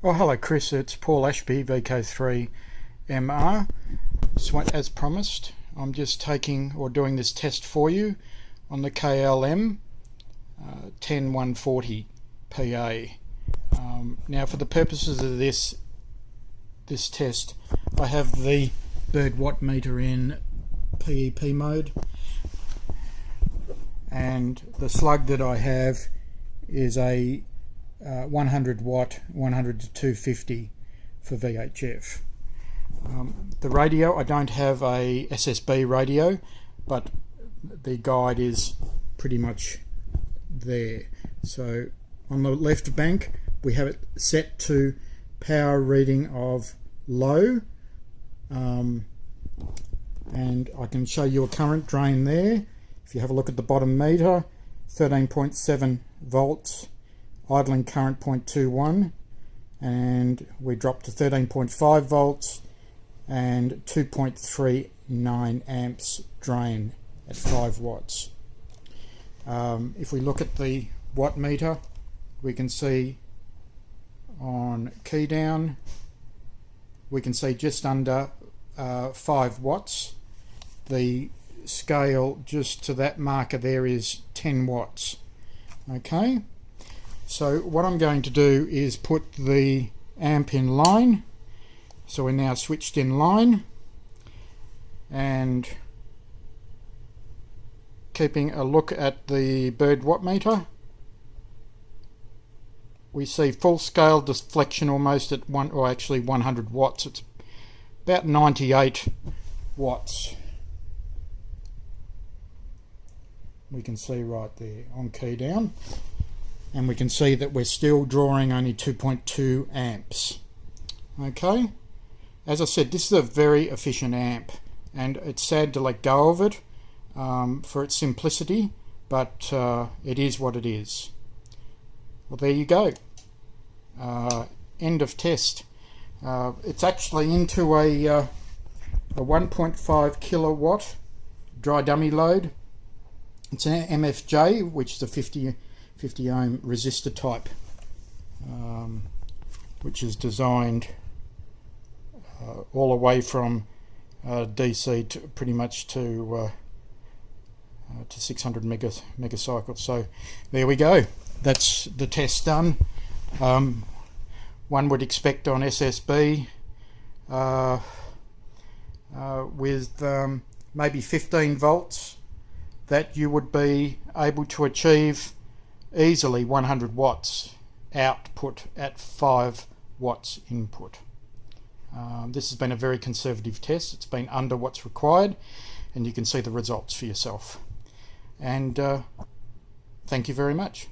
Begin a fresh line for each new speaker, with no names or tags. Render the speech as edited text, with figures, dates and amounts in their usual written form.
Oh, hello Chris, it's Paul Ashby, VK3MR. So as promised, I'm just doing this test for you on the KLM 10140 PA. Now for the purposes of this test, I have the bird watt meter in PEP mode, and the slug that I have is a 100 watt 100 to 250 for VHF. The radio, I don't have a SSB radio, but the guide is pretty much there. So on the left bank we have it set to power reading of low, and I can show you a current drain there. If you have a look at the bottom meter, 13.7 volts, idling current 0.21, and we dropped to 13.5 volts and 2.39 amps drain at 5 watts. If we look at the watt meter, we can see on key down, we can see just under 5 watts. The scale just to that marker there is 10 watts. Okay, so what I'm going to do is put the amp in line. So we're now switched in line, and keeping a look at the bird watt meter, we see full scale deflection almost at 100 watts. It's about 98 watts. We can see right there on key down, and we can see that we're still drawing only 2.2 amps. Okay, as I said, this is a very efficient amp, and it's sad to let go of it for its simplicity, but it is what it is. Well, there you go. End of test. It's actually into a 1.5 kilowatt dry dummy load. It's an MFJ, which is a 50 ohm resistor type, which is designed all the way from DC to pretty much to 600 megacycles. So there we go. That's the test done. One would expect on SSB with maybe 15 volts that you would be able to achieve easily 100 watts output at 5 watts input. This has been a very conservative test. It's been under what's required, and you can see the results for yourself. And thank you very much.